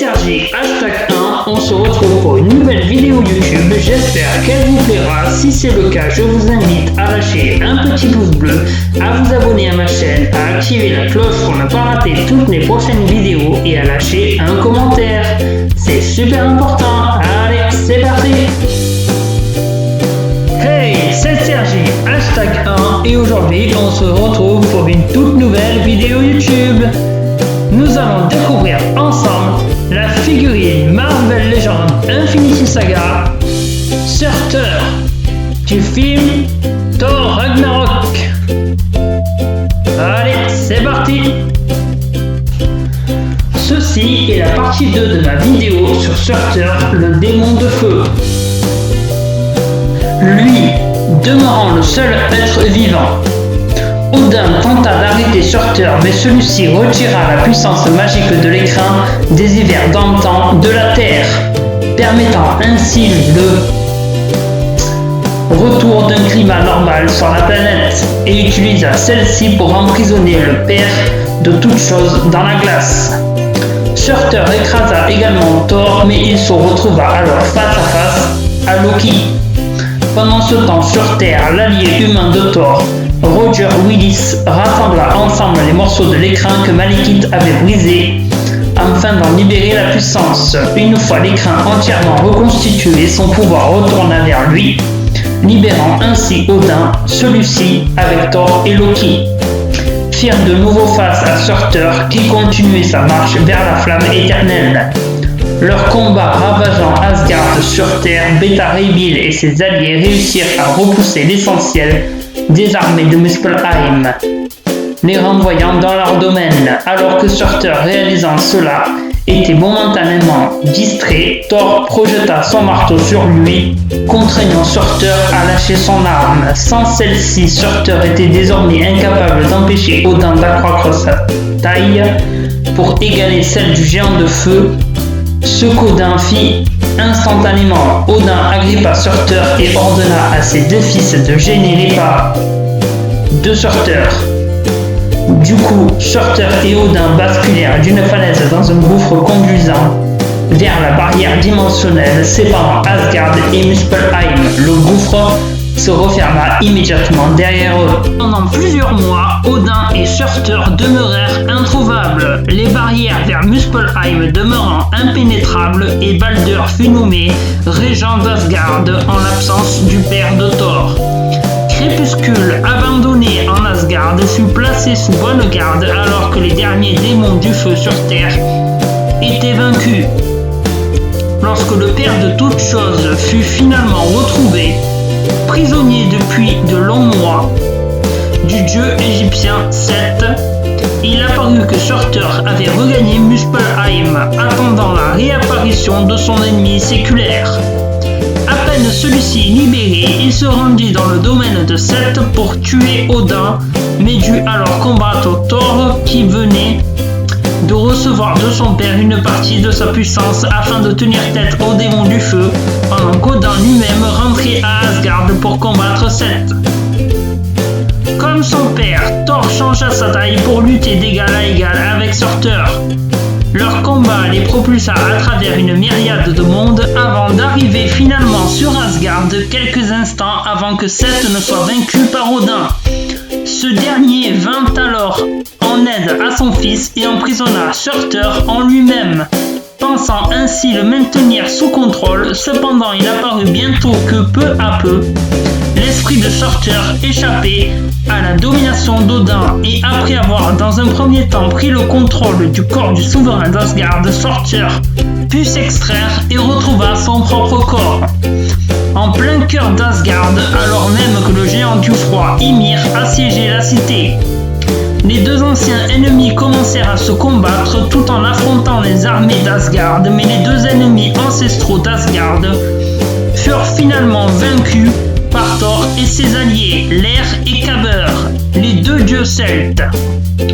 Sergi, #1, on se retrouve pour une nouvelle vidéo YouTube, j'espère qu'elle vous plaira, si c'est le cas je vous invite à lâcher un petit pouce bleu, à vous abonner à ma chaîne, à activer la cloche pour ne pas rater toutes mes prochaines vidéos et à lâcher un commentaire, c'est super important, allez c'est parti. Hey, c'est Sergi, #1 et aujourd'hui on se retrouve pour une toute nouvelle vidéo YouTube. Nous allons découvrir ensemble la figurine Marvel Legends Infinity Saga Surtur du film Thor Ragnarok. Allez, c'est parti. Ceci est la partie 2 de ma vidéo sur Surtur, le démon de feu. Lui, demeurant le seul être vivant, Odin tenta d'arrêter Surtur, mais celui-ci retira la puissance magique de l'écrin des hivers d'antan de la Terre, permettant ainsi le retour d'un climat normal sur la planète, et utilisa celle-ci pour emprisonner le père de toutes choses dans la glace. Surtur écrasa également Thor, mais il se retrouva alors face à face à Loki. Pendant ce temps sur Terre, l'allié humain de Thor, Roger Willis, rassembla ensemble les morceaux de l'écrin que Malekith avait brisés afin d'en libérer la puissance. Une fois l'écrin entièrement reconstitué, son pouvoir retourna vers lui, libérant ainsi Odin. Celui-ci, avec Thor et Loki, firent de nouveau face à Surtur qui continuait sa marche vers la flamme éternelle. Leur combat ravageant Asgard sur Terre, Beta Ray Bill et ses alliés réussirent à repousser l'essentiel des armées de Muspelheim, les renvoyant dans leur domaine. Alors que Surtur, réalisant cela, était momentanément distrait, Thor projeta son marteau sur lui, contraignant Surtur à lâcher son arme. Sans celle-ci, Surtur était désormais incapable d'empêcher Odin d'accroître sa taille pour égaler celle du géant de feu, ce qu'Odin fit instantanément. Odin agrippa Surtur et ordonna à ses deux fils de gêner les pas de Surtur. Du coup, Surtur et Odin basculèrent d'une falaise dans un gouffre conduisant vers la barrière dimensionnelle séparant Asgard et Muspelheim. Le gouffre se referma immédiatement derrière eux. Pendant plusieurs mois, Odin et Surtur demeurèrent introuvables, les barrières vers Muspelheim demeurant impénétrables, et Baldur fut nommé régent d'Asgard en l'absence du père de Thor. Crépuscule, abandonné en Asgard, fut placé sous bonne garde alors que les derniers démons du feu sur Terre étaient vaincus. Lorsque le père de toutes choses fut finalement retrouvé, prisonnier depuis de longs mois du dieu égyptien Seth, il apparut que Surtur avait regagné Muspelheim, attendant la réapparition de son ennemi séculaire. À peine celui-ci libéré, il se rendit dans le domaine de Seth pour tuer Odin, mais dut alors combattre Thor qui venait de recevoir de son père une partie de sa puissance afin de tenir tête au démon du feu, pendant qu'Odin lui-même rentrait à Asgard pour combattre Seth. Comme son père, Thor changea sa taille pour lutter d'égal à égal avec Surtur. Leur combat les propulsa à travers une myriade de mondes avant d'arriver finalement sur Asgard quelques instants avant que Seth ne soit vaincu par Odin. Ce dernier vint alors en aide à son fils et emprisonna Surtur en lui-même, pensant ainsi le maintenir sous contrôle. Cependant, il apparut bientôt que peu à peu, l'esprit de Surtur échappait à la domination d'Odin, et après avoir dans un premier temps pris le contrôle du corps du souverain d'Asgard, Surtur put s'extraire et retrouva son propre corps. En plein cœur d'Asgard, alors même que le géant du froid Ymir assiégeait la cité. Les deux anciens ennemis commencèrent à se combattre tout en affrontant les armées d'Asgard, mais les deux ennemis ancestraux d'Asgard furent finalement vaincus par Thor et ses alliés, Lair et Kabr, les deux dieux celtes.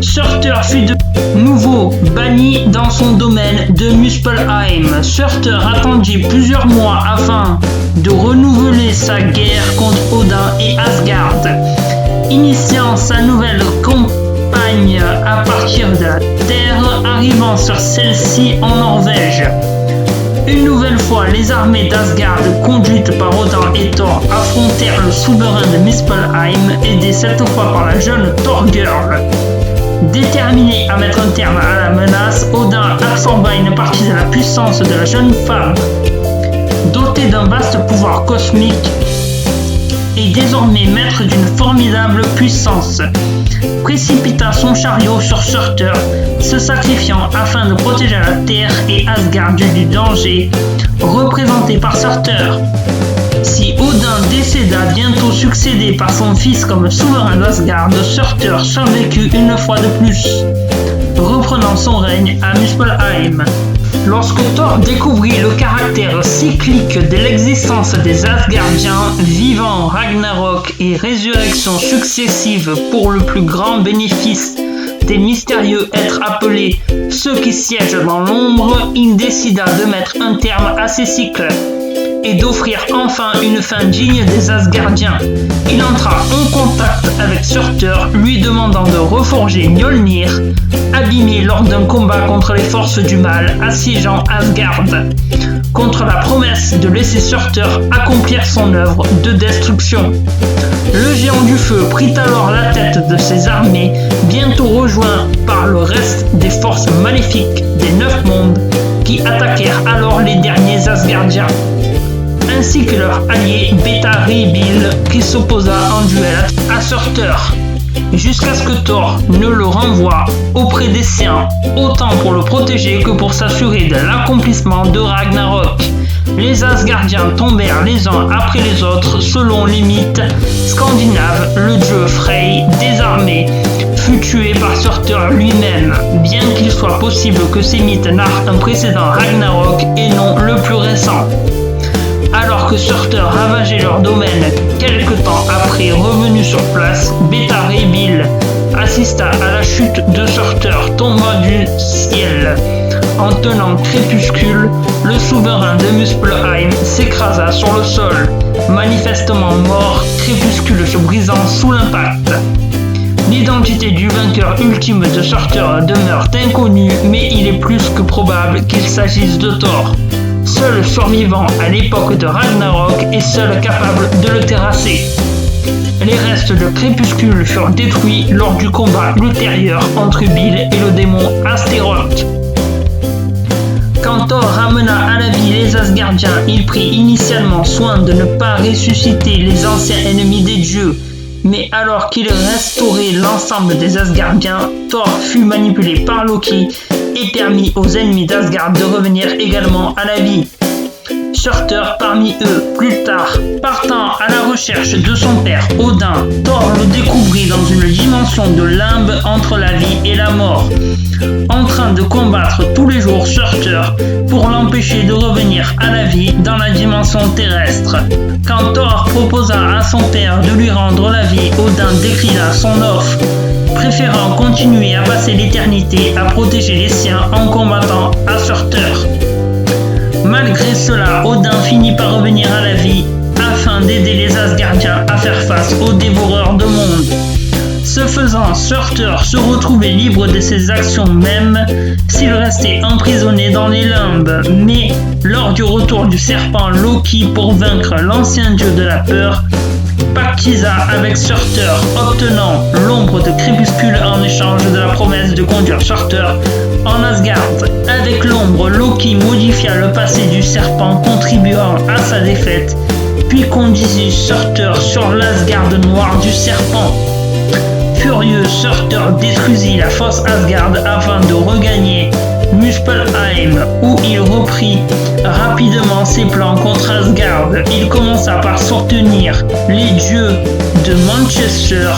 Surtur fut de nouveau banni dans son domaine de Muspelheim. Surtur attendit plusieurs mois afin de renouveler sa guerre contre Odin et Asgard, initiant sa nouvelle campagne campagne à partir de la Terre, arrivant sur celle-ci en Norvège. Une nouvelle fois, les armées d'Asgard conduites par Odin et Thor affrontèrent le souverain de Muspelheim, aidé cette fois par la jeune Thorgirl. Déterminé à mettre un terme à la menace, Odin absorba une partie de la puissance de la jeune femme. Doté d'un vaste pouvoir cosmique et désormais maître d'une formidable puissance, précipita son chariot sur Surtur, se sacrifiant afin de protéger la Terre et Asgard du danger représenté par Surtur. Si Odin décéda bientôt succédé par son fils comme souverain d'Asgard, Surtur survécut une fois de plus, reprenant son règne à Muspelheim. Lorsque Thor découvrit le caractère cyclique de l'existence des Asgardiens, vivant Ragnarok et résurrection successives pour le plus grand bénéfice des mystérieux êtres appelés ceux qui siègent dans l'ombre, il décida de mettre un terme à ces cycles et d'offrir enfin une fin digne des Asgardiens. Il entra en contact avec Surtur, lui demandant de reforger Mjolnir, abîmé lors d'un combat contre les forces du mal assiégeant Asgard, contre la promesse de laisser Surtur accomplir son œuvre de destruction. Le géant du feu prit alors la tête de ses armées, bientôt rejoint par le reste des forces maléfiques des 9 mondes, qui attaquèrent alors les derniers Asgardiens, ainsi que leur allié Beta Ray Bill, qui s'opposa en duel à Surtur, jusqu'à ce que Thor ne le renvoie auprès des siens, autant pour le protéger que pour s'assurer de l'accomplissement de Ragnarok. Les Asgardiens tombèrent les uns après les autres selon les mythes scandinaves. Le dieu Frey, désarmé, fut tué par Surtur lui-même, bien qu'il soit possible que ces mythes narrent un précédent Ragnarok et non le plus récent. Alors que Surtur ravageait leur domaine quelque temps après revenu sur place, Beta Ray Bill assista à la chute de Surtur tombant du ciel. En tenant Crépuscule, le souverain de Muspelheim s'écrasa sur le sol, manifestement mort, Crépuscule se brisant sous l'impact. L'identité du vainqueur ultime de Surtur demeure inconnue, mais il est plus que probable qu'il s'agisse de Thor, seul survivant à l'époque de Ragnarok et seul capable de le terrasser. Les restes de Crépuscule furent détruits lors du combat ultérieur entre Bill et le démon Astéroth. Quand Thor ramena à la vie les Asgardiens, il prit initialement soin de ne pas ressusciter les anciens ennemis des dieux. Mais alors qu'il restaurait l'ensemble des Asgardiens, Thor fut manipulé par Loki et permit aux ennemis d'Asgard de revenir également à la vie. Surtur parmi eux. Plus tard, partant à la recherche de son père Odin, Thor le découvrit dans une dimension de limbe entre la vie et la mort, en train de combattre tous les jours Surtur pour l'empêcher de revenir à la vie dans la dimension terrestre. Quand Thor proposa à son père de lui rendre la vie, Odin déclina son offre, préférant continuer à passer l'éternité à protéger les siens en combattant à Surtur. Malgré cela, Odin finit par revenir à la vie afin d'aider les Asgardiens à faire face aux dévoreurs de mondes. Ce faisant, Surtur se retrouvait libre de ses actions même s'il restait emprisonné dans les limbes. Mais lors du retour du serpent Loki pour vaincre l'ancien dieu de la peur, pactisa avec Surtur, obtenant l'ombre de Crépuscule en échange de la promesse de conduire Surtur en Asgard. Avec l'ombre, Loki modifia le passé du serpent, contribuant à sa défaite, puis conduisit Surtur sur l'Asgard noir du serpent. Furieux, Surtur détruisit la fosse Asgard afin de regagner Muspelheim, où il reprit rapidement ses plans contre Asgard. Il commença par soutenir les dieux de Manchester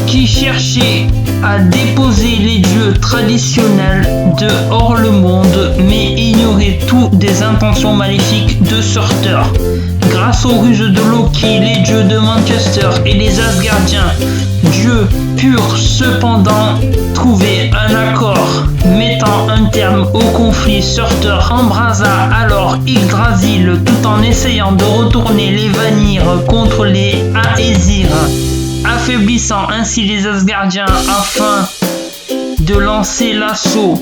qui cherchaient à déposer les dieux traditionnels de hors le monde, mais ignoraient toutes des intentions maléfiques de Surtur. Grâce aux ruses de Loki, les dieux de Manchester et les Asgardiens, dieux purent cependant trouver un accord mettant un terme au conflit. Surtur embrasa alors Yggdrasil tout en essayant de retourner les Vanir contre les Aesir, affaiblissant ainsi les Asgardiens afin de lancer l'assaut.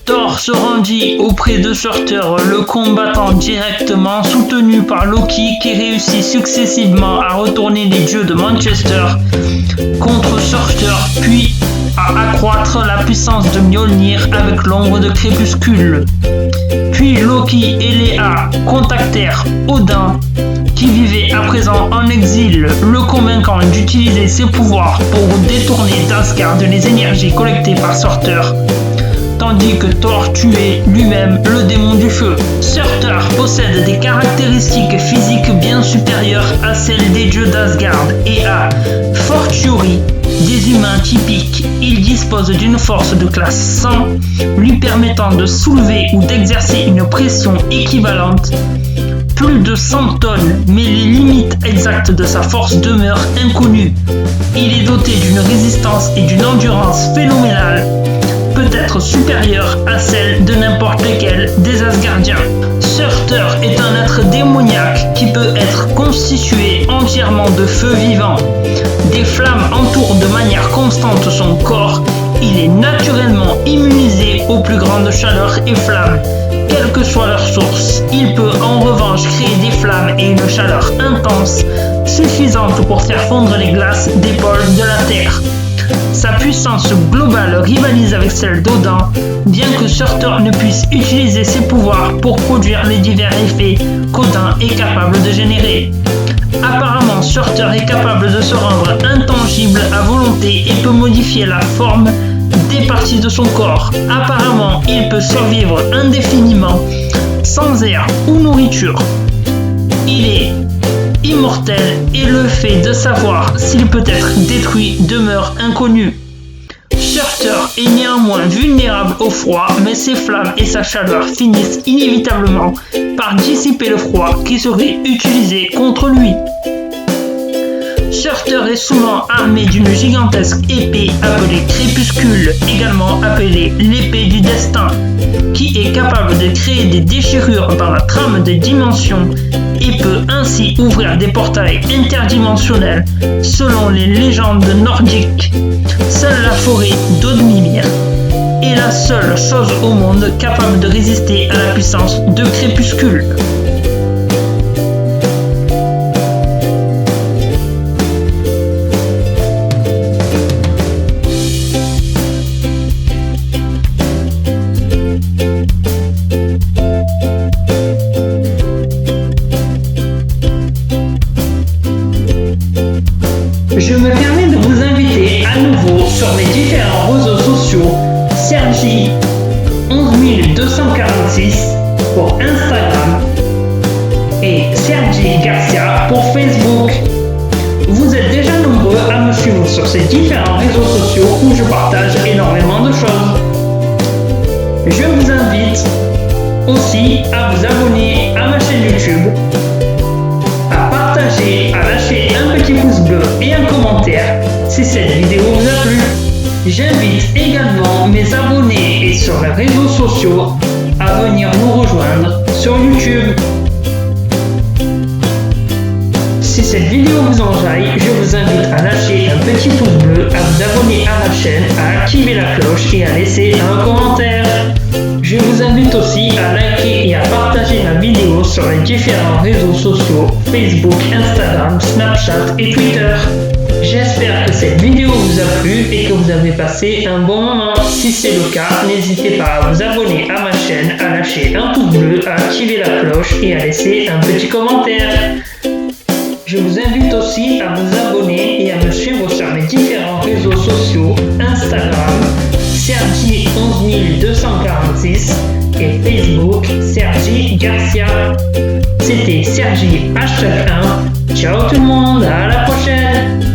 Thor se rendit auprès de Surtur, le combattant directement, soutenu par Loki qui réussit successivement à retourner les dieux de Manchester contre Surtur, puis à accroître la puissance de Mjolnir avec l'ombre de Crépuscule. Puis Loki et Léa contactèrent Odin, qui vivait à présent en exil, le convainquant d'utiliser ses pouvoirs pour détourner d'Asgard les énergies collectées par Surtur, tandis que Thor tuait lui-même le démon du feu. Surtur possède des caractéristiques physiques bien supérieures à celles des dieux d'Asgard et a fortiori des humains typiques. Il dispose d'une force de classe 100, lui permettant de soulever ou d'exercer une pression équivalente plus de 100 tonnes, mais les limites exactes de sa force demeurent inconnues. Il est doté d'une résistance et d'une endurance phénoménales, peut-être supérieure à celle de n'importe lequel des Asgardiens. Surtur est un être démoniaque qui peut être constitué entièrement de feu vivant. Des flammes entourent de manière constante son corps. Il est naturellement immunisé aux plus grandes chaleurs et flammes, quelle que soit leur source. Il peut en revanche créer des flammes et une chaleur intense, suffisante pour faire fondre les glaces des pôles de la Terre. Sa puissance globale rivalise avec celle d'Odin, bien que Surtur ne puisse utiliser ses pouvoirs pour produire les divers effets qu'Odin est capable de générer. Apparemment, Surtur est capable de se rendre intangible à volonté et peut modifier la forme des parties de son corps. Apparemment, il peut survivre indéfiniment sans air ou nourriture. Il est immortel et le fait de savoir s'il peut être détruit demeure inconnu. Surtur est néanmoins vulnérable au froid, mais ses flammes et sa chaleur finissent inévitablement par dissiper le froid qui serait utilisé contre lui. Surtur est souvent armé d'une gigantesque épée appelée Crépuscule, également appelée l'épée du destin, qui est capable de créer des déchirures dans la trame de dimensions et peut ainsi ouvrir des portails interdimensionnels selon les légendes nordiques. Seule la forêt d'Odmimir est la seule chose au monde capable de résister à la puissance de Crépuscule. Je me permets de vous inviter à nouveau sur mes différents réseaux sociaux, Sergi 11246 pour Instagram et Sergi Garcia pour Facebook. Vous êtes déjà nombreux à me suivre sur ces différents réseaux sociaux où je partage énormément de choses. Je vous invite aussi à vous abonner à ma chaîne YouTube, à partager, à lâcher un petit pouce bleu et un commentaire si cette vidéo vous a plu. J'invite également mes abonnés et sur les réseaux sociaux à venir nous rejoindre sur YouTube. Si cette vidéo vous enjaille, je vous invite à lâcher un petit pouce bleu, à vous abonner à ma chaîne, à activer la cloche et à laisser un commentaire. Je vous invite aussi à liker et à partager la vidéo sur les différents réseaux sociaux, Facebook, Instagram, Snapchat et Twitter. J'espère que cette vidéo vous a plu et que vous avez passé un bon moment. Si c'est le cas, n'hésitez pas à vous abonner à ma chaîne, à lâcher un pouce bleu, à activer la cloche et à laisser un petit commentaire. Je vous invite aussi à vous abonner et à me suivre sur mes différents réseaux sociaux, Instagram, Sergi 11246 et Facebook, Sergi Garcia. C'était Sergi #1. Ciao tout le monde, à la prochaine!